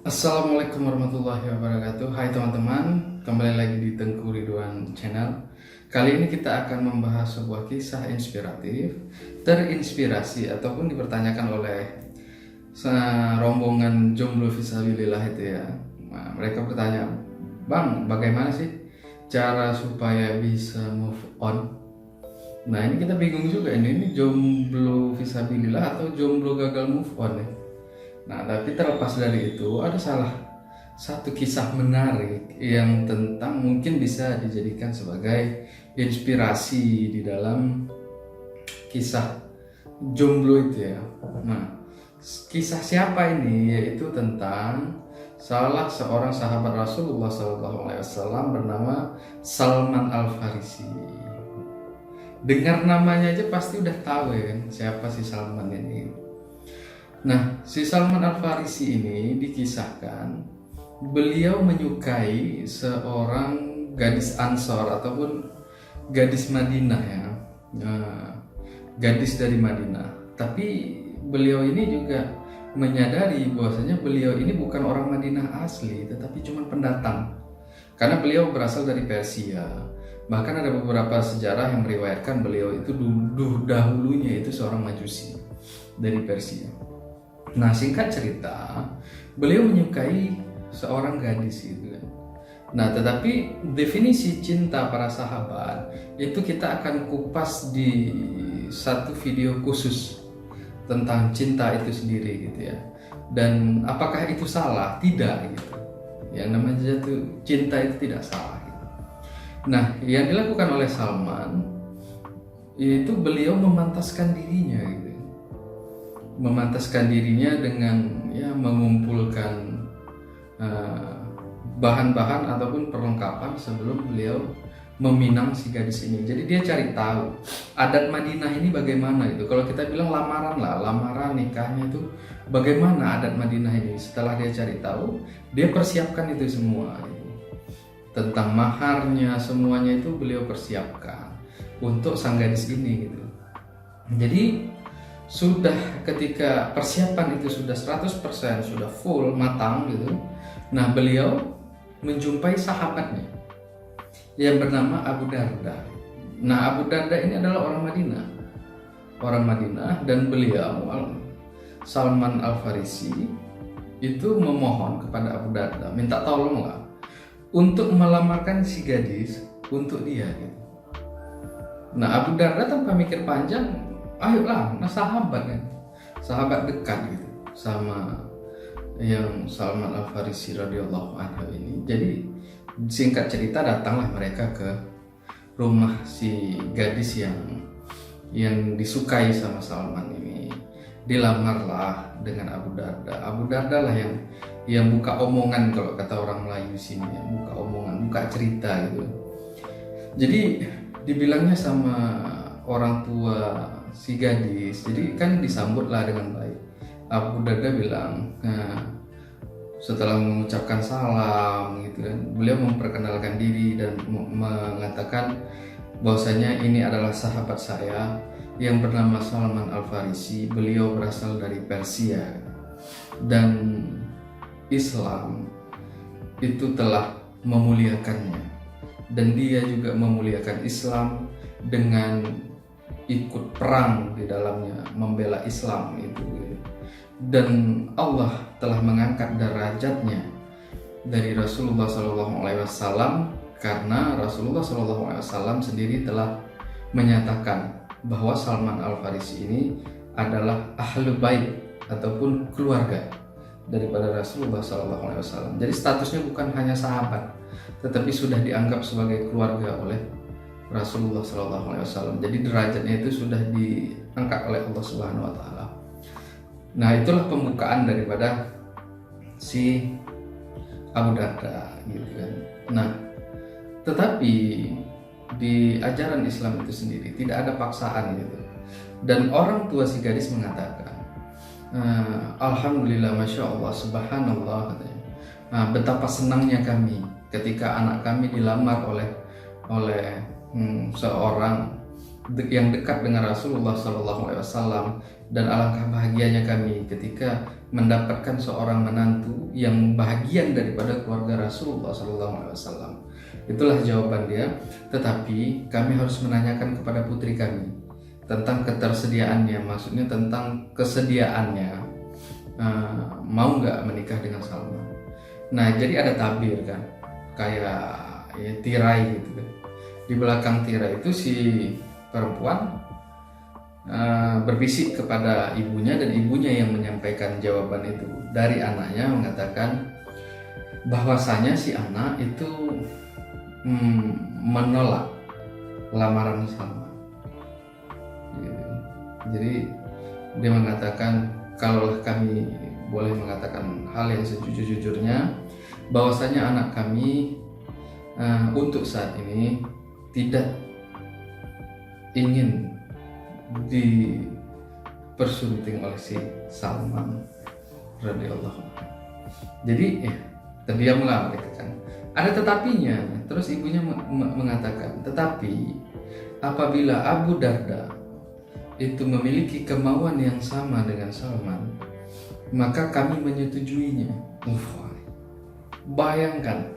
Assalamualaikum warahmatullahi wabarakatuh. Hai teman-teman, kembali lagi di Tengku Ridwan Channel. Kali ini kita akan membahas sebuah kisah inspiratif, terinspirasi ataupun dipertanyakan oleh rombongan jomblo fisabilillah itu ya. Nah, mereka bertanya, "Bang, bagaimana sih cara supaya bisa move on?" Nah, ini kita bingung juga ini jomblo fisabilillah atau jomblo gagal move on ya. Nah, tapi terlepas dari itu, ada salah satu kisah menarik yang tentang mungkin bisa dijadikan sebagai inspirasi di dalam kisah jomblo itu ya. Nah, kisah siapa ini? Yaitu tentang salah seorang sahabat Rasulullah SAW bernama Salman Al Farisi. Dengar namanya aja pasti udah tahu ya kan siapa si Salman ini. Nah, si Salman Al Farisi ini dikisahkan beliau menyukai seorang gadis Ansor ataupun gadis Madinah ya, gadis dari Madinah. Tapi beliau ini juga menyadari bahwasanya beliau ini bukan orang Madinah asli, tetapi cuma pendatang. Karena beliau berasal dari Persia. Bahkan ada beberapa sejarah yang meriwayatkan beliau itu dahulunya itu seorang majusi dari Persia. Nah, singkat cerita, beliau menyukai seorang gadis gitu kan. Nah, tetapi definisi cinta para sahabat itu kita akan kupas di satu video khusus tentang cinta itu sendiri gitu ya. Dan apakah itu salah? Tidak gitu. Yang namanya jatuh cinta itu tidak salah gitu. Nah, yang dilakukan oleh Salman itu beliau memantaskan dirinya gitu, memantaskan dirinya dengan ya mengumpulkan bahan-bahan ataupun perlengkapan sebelum beliau meminang si gadis ini. Jadi dia cari tahu adat Madinah ini bagaimana itu. Kalau kita bilang lamaran lah, lamaran nikahnya itu bagaimana adat Madinah ini. Setelah dia cari tahu, dia persiapkan itu semua gitu. Tentang maharnya semuanya itu beliau persiapkan untuk sang gadis ini gitu. Jadi sudah ketika persiapan itu sudah 100%, sudah full matang gitu. Nah, beliau menjumpai sahabatnya yang bernama Abu Darda. Nah, Abu Darda ini adalah orang Madinah. Orang Madinah, dan beliau Salman Al Farisi itu memohon kepada Abu Darda, minta tolonglah untuk melamarkan si gadis untuk dia gitu. Nah, Abu Darda tanpa mikir panjang, ayolah, nah sahabat kan, sahabat dekat gitu sama yang Salman Al Farisi radhiyallahu anhu ini. Jadi singkat cerita datanglah mereka ke rumah si gadis yang disukai sama Salman ini. Dilamarlah dengan Abu Darda. Abu Darda lah yang buka omongan, kalau kata orang Melayu sini ya, buka omongan, buka cerita gitu. Jadi dibilangnya sama orang tua si gadis, jadi kan disambutlah dengan baik. Abu Darda bilang, nah, setelah mengucapkan salam gitu kan, beliau memperkenalkan diri dan mengatakan bahwasanya ini adalah sahabat saya yang bernama Salman Al Farisi. Beliau berasal dari Persia dan Islam itu telah memuliakannya, dan dia juga memuliakan Islam dengan ikut perang di dalamnya, membela Islam itu. Dan Allah telah mengangkat derajatnya dari Rasulullah SAW, karena Rasulullah SAW sendiri telah menyatakan bahwa Salman Al Farisi ini adalah ahlu bait ataupun keluarga daripada Rasulullah SAW. Jadi statusnya bukan hanya sahabat, tetapi sudah dianggap sebagai keluarga oleh Rasulullah SAW. Jadi derajatnya itu sudah diangkat oleh Allah Subhanahu Wa Taala. Nah, itulah pembukaan daripada si Abu Darda gitu kan. Nah, tetapi di ajaran Islam itu sendiri tidak ada paksaan gitu. Dan orang tua si gadis mengatakan, Alhamdulillah, masya Allah, subhanallah katanya. Betapa senangnya kami ketika anak kami dilamar oleh seorang yang dekat dengan Rasulullah SAW, dan alangkah bahagianya kami ketika mendapatkan seorang menantu yang bahagian daripada keluarga Rasulullah SAW. Itulah jawaban dia. Tetapi kami harus menanyakan kepada putri kami tentang ketersediaannya, maksudnya tentang kesediaannya, mau nggak menikah dengan Salman. Nah, jadi ada tabir kan, kayak ya, tirai gitu kan. Di belakang tirai itu si perempuan berbisik kepada ibunya, dan ibunya yang menyampaikan jawaban itu dari anaknya, mengatakan bahwasanya si anak itu menolak lamaran Salman. Jadi dia mengatakan, kalau kami boleh mengatakan hal yang sejujur-jujurnya, bahwasanya anak kami untuk saat ini tidak ingin dipersunting oleh si Salman radhiyallahu anhu. Jadi terdiamlah mereka kan. Ada tetapinya. Terus ibunya mengatakan, tetapi apabila Abu Darda itu memiliki kemauan yang sama dengan Salman, maka kami menyetujuinya. Bayangkan,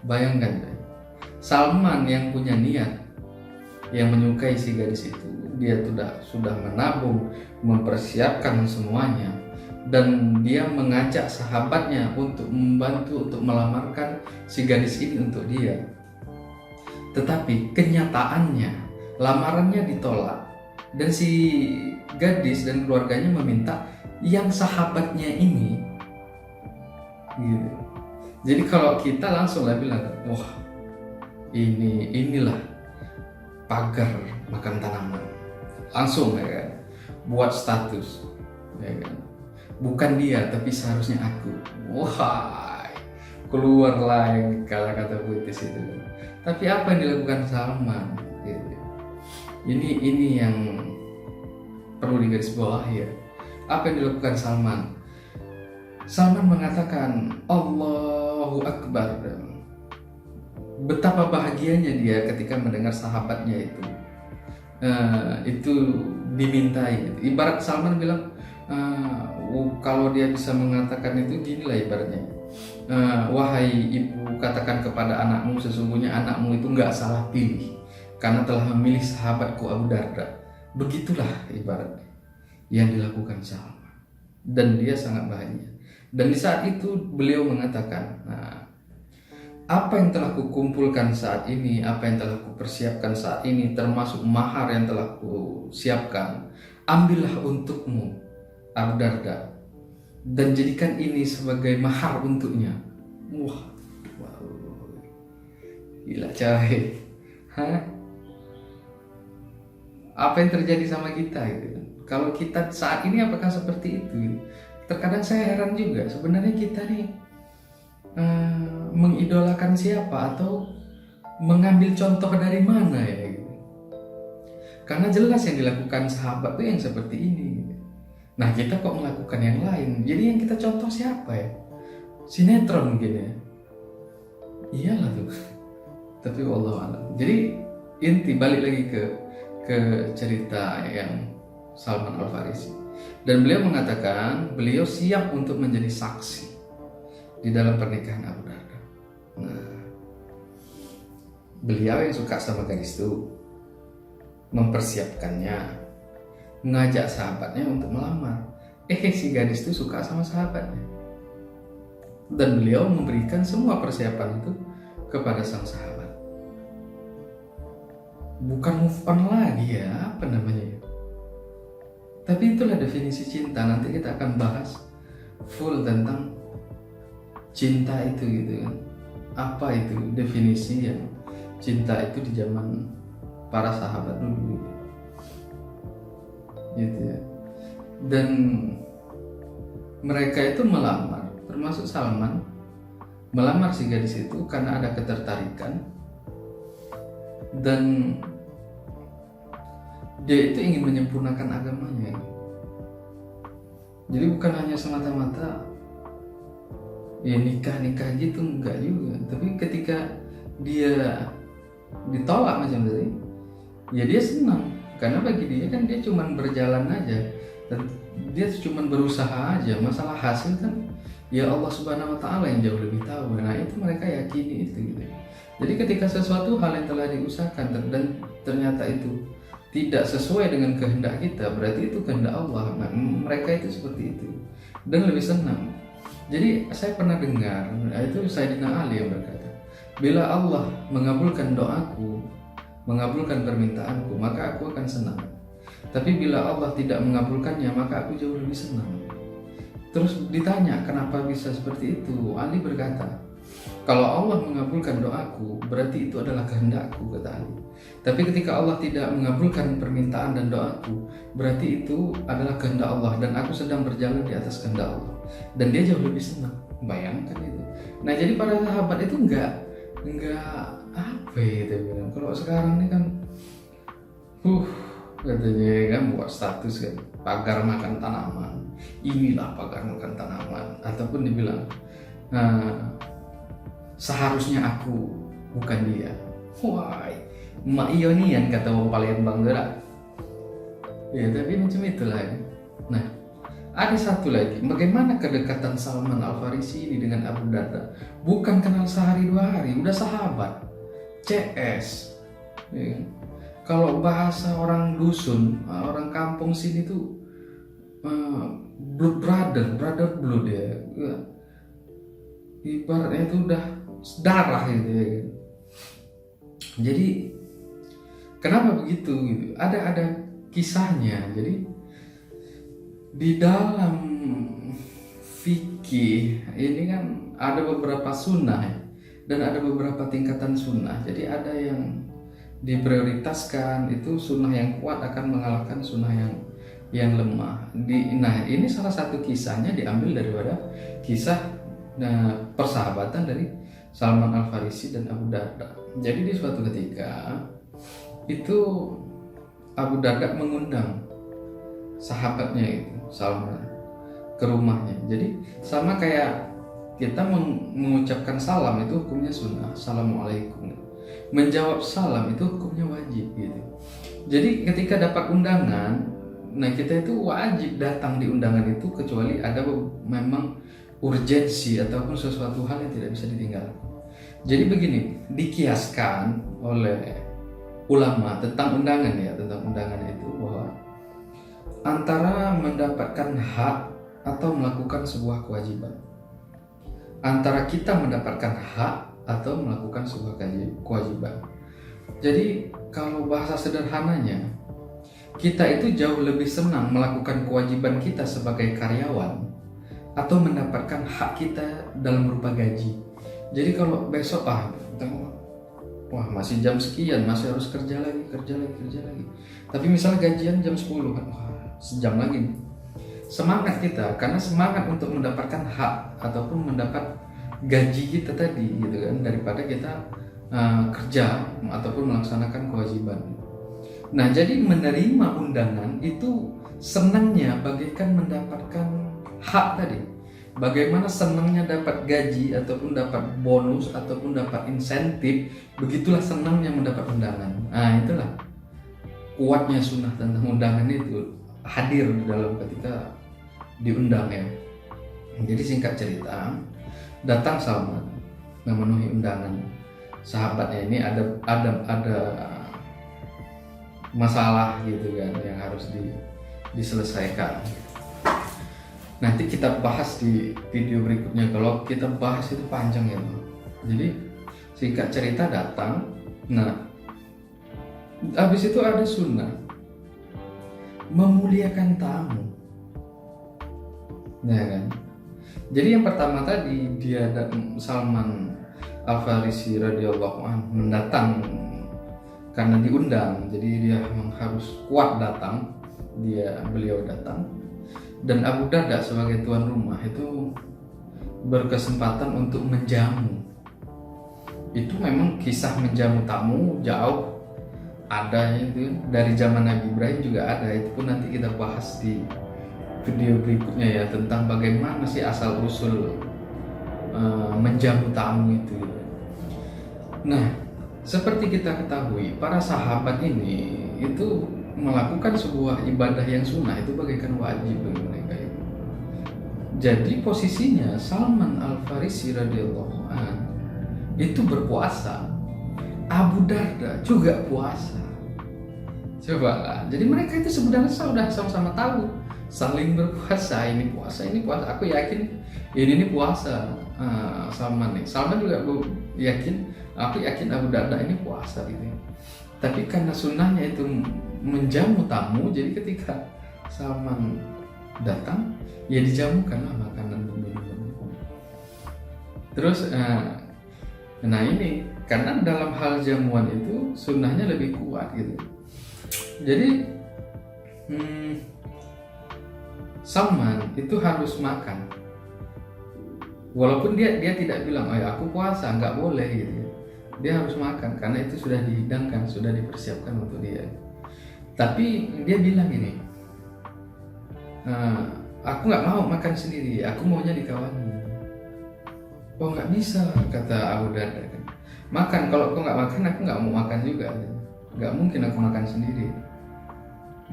bayangkan, Salman yang punya niat, yang menyukai si gadis itu, dia sudah menabung, mempersiapkan semuanya, dan dia mengajak sahabatnya untuk membantu untuk melamarkan si gadis ini untuk dia. Tetapi kenyataannya lamarannya ditolak, dan si gadis dan keluarganya meminta yang sahabatnya ini gitu. Jadi kalau kita langsung lah bilang, wah inilah pagar makan tanaman, langsung ya kan, buat status ya kan, bukan dia tapi seharusnya aku. Wah, keluarlah yang kata-kata puitis itu. Tapi apa yang dilakukan Salman gitu. Ini yang perlu digarisbawahi ya. Apa yang dilakukan Salman? Salman mengatakan Allahu Akbar. Betapa bahagianya dia ketika mendengar sahabatnya itu dimintai. Ibarat Salman bilang, kalau dia bisa mengatakan itu, ginilah ibaratnya, wahai ibu, katakan kepada anakmu, sesungguhnya anakmu itu nggak salah pilih karena telah memilih sahabatku Abu Darda. Begitulah ibaratnya yang dilakukan Salman, dan dia sangat bahagia. Dan di saat itu beliau mengatakan, apa yang telah kukumpulkan saat ini, apa yang telah kupersiapkan saat ini, termasuk mahar yang telah kusiapkan, ambillah untukmu Abu Darda, dan jadikan ini sebagai mahar untuknya. Wow, gila coy. Apa yang terjadi sama kita gitu? Kalau kita saat ini apakah seperti itu? Terkadang saya heran juga, sebenarnya kita nih mengidolakan siapa atau mengambil contoh dari mana ya gitu. Karena jelas yang dilakukan sahabat tuh yang seperti ini gitu. Nah kita kok melakukan yang lain, jadi yang kita contoh siapa ya? Sinetron mungkin ya. Iyalah tuh. Tapi wallahualam. Jadi inti balik lagi ke cerita yang Salman Al-Farisi, dan beliau mengatakan beliau siap untuk menjadi saksi di dalam pernikahan Abu Darda. Nah, beliau yang suka sama gadis itu mempersiapkannya, mengajak sahabatnya untuk melamar. Si gadis itu suka sama sahabatnya, dan beliau memberikan semua persiapan itu kepada sang sahabat. Bukan move on lagi ya, apa namanya ya? Tapi itulah definisi cinta. Nanti kita akan bahas full tentang cinta itu gitu kan. Apa itu definisi yang cinta itu di zaman para sahabat dulu gitu ya. Dan mereka itu melamar, termasuk Salman melamar si gadis itu karena ada ketertarikan, dan dia itu ingin menyempurnakan agamanya. Jadi bukan hanya semata-mata ya nikah gitu, enggak juga. Tapi ketika dia ditolak macam tadi, ya dia senang, karena bagi dia kan dia cuman berjalan aja, dan dia cuman berusaha aja. Masalah hasil kan ya Allah Subhanahu wa taala yang jauh lebih tahu. Nah, itu mereka yakini itu gitu. Jadi ketika sesuatu hal yang telah diusahakan dan ternyata itu tidak sesuai dengan kehendak kita, berarti itu kehendak Allah. Nah, mereka itu seperti itu dan lebih senang. Jadi saya pernah dengar, itu Sayyidina Ali yang berkata, bila Allah mengabulkan doaku, mengabulkan permintaanku, maka aku akan senang. Tapi bila Allah tidak mengabulkannya, maka aku jauh lebih senang. Terus ditanya kenapa bisa seperti itu, Ali berkata, kalau Allah mengabulkan doaku, berarti itu adalah kehendakku, kata Ali. Tapi ketika Allah tidak mengabulkan permintaan dan doaku, berarti itu adalah kehendak Allah dan aku sedang berjalan di atas kehendak Allah. Dan dia jauh lebih senang. Bayangkan itu. Nah, jadi para sahabat itu enggak apa ya bilang. Kalau sekarang ini kan katanya kan buat status kan, pagar makan tanaman. Inilah pagar makan tanaman, ataupun dibilang seharusnya aku bukan dia. Wah, mak ionian kata wong Palembang gerak. Ya, tapi macam itulah ya. Nah, ada satu lagi, bagaimana kedekatan Salman Al-Farisi ini dengan Abu Darda? Bukan kenal sehari dua hari, udah sahabat, CS. Ya. Kalau bahasa orang dusun, orang kampung sini tuh blood brother blood ya. Ibaratnya itu udah darah gitu ya. Jadi kenapa begitu? Gitu? Ada kisahnya. Jadi di dalam fikih ini kan ada beberapa sunnah ya, dan ada beberapa tingkatan sunnah. Jadi ada yang diprioritaskan, itu sunnah yang kuat akan mengalahkan sunnah yang lemah. Nah, ini salah satu kisahnya diambil daripada kisah persahabatan dari Salman Al-Farisi dan Abu Darda. Jadi di suatu ketika itu Abu Darda mengundang sahabatnya itu Salman ke rumahnya. Jadi sama kayak kita mengucapkan salam itu hukumnya sunnah, assalamualaikum. Menjawab salam itu hukumnya wajib gitu. Jadi ketika dapat undangan, nah kita itu wajib datang di undangan itu kecuali ada memang urgensi ataupun sesuatu hal yang tidak bisa ditinggalkan. Jadi begini, dikiaskan oleh ulama tentang undangan ya, tentang undangan itu bahwa antara mendapatkan hak atau melakukan sebuah kewajiban. Antara kita mendapatkan hak atau melakukan sebuah kewajiban. Jadi kalau bahasa sederhananya, kita itu jauh lebih senang melakukan kewajiban kita sebagai karyawan atau mendapatkan hak kita dalam berupa gaji. Jadi kalau besok wah masih jam sekian, masih harus kerja lagi. Tapi misalnya gajian jam 10 kan, sejam lagi nih. Semangat kita, karena semangat untuk mendapatkan hak ataupun mendapat gaji kita tadi gitu kan, daripada kita kerja ataupun melaksanakan kewajiban. Nah, jadi menerima undangan itu senangnya bagaikan mendapatkan hak tadi. Bagaimana senangnya dapat gaji ataupun dapat bonus ataupun dapat insentif, begitulah senangnya mendapat undangan. Nah, itulah kuatnya sunnah tentang undangan itu hadir di dalam ketika diundang ya. Jadi singkat cerita, datang Salman memenuhi undangan sahabatnya ini, ada masalah gitu kan yang harus diselesaikan. Nanti kita bahas di video berikutnya, kalau kita bahas itu panjang ya Bang. Jadi singkat cerita datang, nah habis itu ada sunnah memuliakan tamu. Nah kan, jadi yang pertama tadi dia Salman Al-Farisi radhiyallahu anhu mendatang karena diundang, jadi dia memang harus kuat datang, beliau datang. Dan Abu Darda sebagai tuan rumah itu berkesempatan untuk menjamu. Itu memang kisah menjamu tamu jauh ada itu dari zaman Nabi Ibrahim juga ada, itu pun nanti kita bahas di video berikutnya ya, tentang bagaimana sih asal usul menjamu tamu itu. Nah, seperti kita ketahui, para sahabat ini itu melakukan sebuah ibadah yang sunnah itu bagaikan wajib bagi mereka itu. Jadi posisinya Salman Al-Farisi radhiyallahu an itu berpuasa, Abu Darda juga puasa. Coba lah. Jadi mereka itu sebenarnya sudah sama-sama tahu, saling berpuasa. Ini puasa, ini puasa. Aku yakin ini puasa. Salman nih. Salman juga yakin. Aku yakin Abu Darda ini puasa gitu. Tapi karena sunnahnya itu menjamu tamu, jadi ketika Salman datang, ya dijamukanlah makanan dan minuman. Terus, nah ini karena dalam hal jamuan itu sunnahnya lebih kuat gitu. Jadi Salman itu harus makan, walaupun dia tidak bilang, oh ya aku puasa, nggak boleh gitu. Dia harus makan karena itu sudah dihidangkan, sudah dipersiapkan untuk dia. Tapi dia bilang ini, aku nggak mau makan sendiri, aku maunya dikawani. Oh nggak bisa, kata Abu Darda kan. Makan, kalau aku nggak makan, aku nggak mau makan juga. Nggak mungkin aku makan sendiri.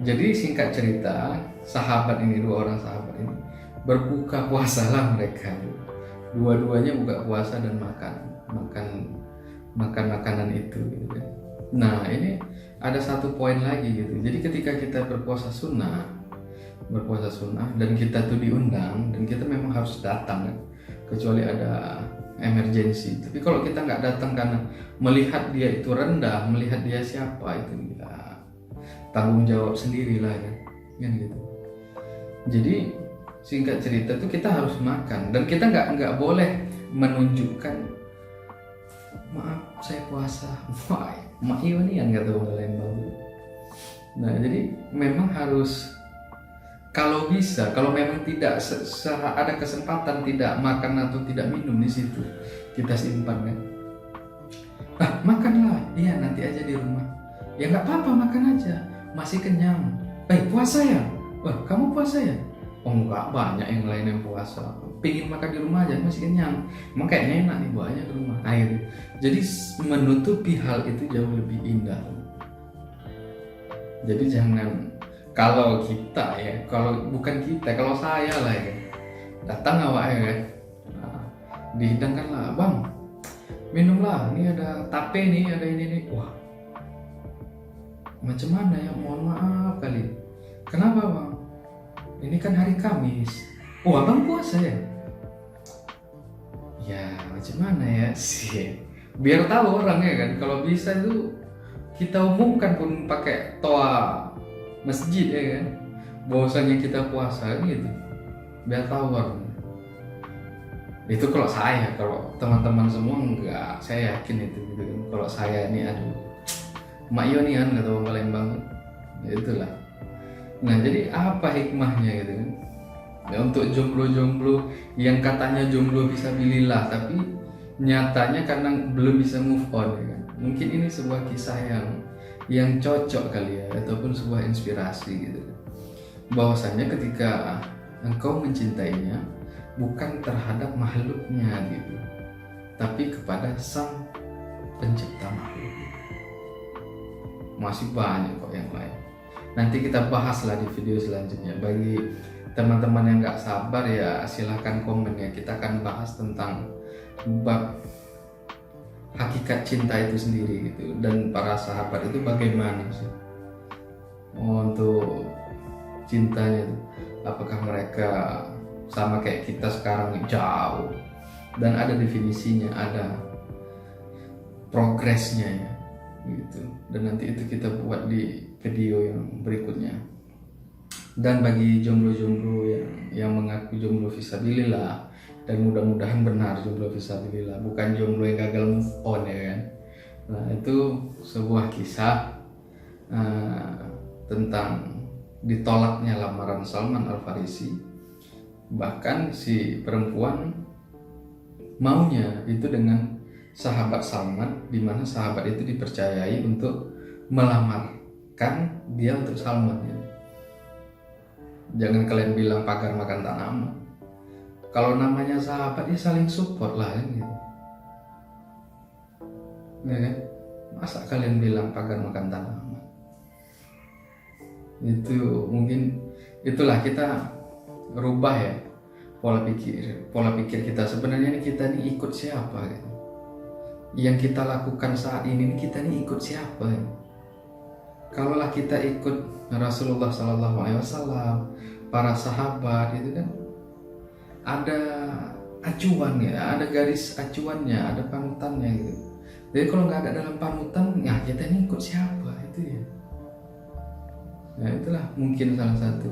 Jadi singkat cerita, sahabat ini, dua orang sahabat ini berbuka puasalah mereka. Dua-duanya buka puasa dan makan makanan itu gitu kan. Nah ini ada satu poin lagi gitu. Jadi ketika kita berpuasa sunnah dan kita tuh diundang dan kita memang harus datang kan, kecuali ada emergensi. Tapi kalau kita nggak datang karena melihat dia itu rendah, melihat dia siapa, itu ya tanggung jawab sendirilah kan gitu. Jadi singkat cerita tuh kita harus makan dan kita nggak boleh menunjukkan, maaf saya puasa, mak ini yang kata orang Lembang. Nah jadi memang harus, kalau bisa, kalau memang tidak ada kesempatan tidak makan atau tidak minum di situ, kita simpan kan. Makanlah, iya nanti aja di rumah. Ya nggak apa-apa, makan aja, masih kenyang. Puasa ya? Wah kamu puasa ya? Oh enggak, banyak yang lain yang puasa. Pingin makan di rumah aja, masih kenyang. Emang kayaknya enak nih buahnya ke rumah. Gitu. Jadi menutupi hal itu jauh lebih indah. Jadi jangan, kalau kita ya, kalau bukan kita, kalau saya lah ya, datang awak ya kan, dihidangkan lah, bang, minumlah, ini ada tape nih, ada ini nih. Wah, macam mana ya, mohon maaf kali. Kenapa bang? Ini kan hari Kamis. Oh abang puasa ya? Ya macam mana ya sih? Biar tahu orang ya kan. Kalau bisa itu kita umumkan pun pakai toa masjid ya kan, bahwasanya kita puasa gitu. Biar tahu orang. Itu kalau saya, kalau teman-teman semua enggak, saya yakin itu gitu kan. Kalau saya ini aduh, mak iyo nih kan kata orang Palembang. Ya itulah. Nah jadi apa hikmahnya gitu kan? Ya, untuk jomblo-jomblo yang katanya jomblo fisabilillah tapi nyatanya karena belum bisa move on ya kan? Mungkin ini sebuah kisah yang cocok kali ya, ataupun sebuah inspirasi gitu. Bahwasanya ketika engkau mencintainya bukan terhadap makhluknya gitu, tapi kepada sang pencipta makhluk. Masih banyak kok yang lain. Nanti kita bahaslah di video selanjutnya. Bagi teman-teman yang nggak sabar ya silahkan komen ya. Kita akan bahas tentang bab hakikat cinta itu sendiri gitu, dan para sahabat itu bagaimana sih untuk cintanya itu. Apakah mereka sama kayak kita sekarang jauh, dan ada definisinya, ada progresnya ya gitu. Dan nanti itu kita buat di video yang berikutnya. Dan bagi jomblo-jomblo yang mengaku jomblo fisabilillah, dan mudah-mudahan benar jomblo fisabilillah, bukan jomblo yang gagal move on ya kan. Nah itu sebuah kisah tentang ditolaknya lamaran Salman Al-Farisi. Bahkan si perempuan maunya itu dengan sahabat Salman, di mana sahabat itu dipercayai untuk melamarkan dia untuk Salman ya. Jangan kalian bilang pagar makan tanaman. Kalau namanya sahabat ya saling support lah kan gitu. Ya kan? Masa kalian bilang pagar makan tanaman? Itu mungkin itulah kita rubah ya pola pikir kita. Sebenarnya ini kita ini ikut siapa gitu. Yang kita lakukan saat ini kita ini ikut siapa gitu. Kalaulah kita ikut Rasulullah SAW, para sahabat itu kan ada acuan ya, ada garis acuannya, ada panutannya gitu. Jadi kalau nggak ada dalam panutan, ya kita ini ikut siapa itu ya. Nah itulah mungkin salah satu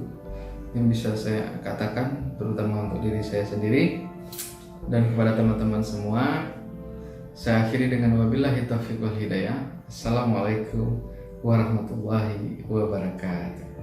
yang bisa saya katakan, terutama untuk diri saya sendiri dan kepada teman-teman semua. Saya akhiri dengan wabillahi taufiq wal hidayah. Assalamualaikum warahmatullahi wabarakatuh.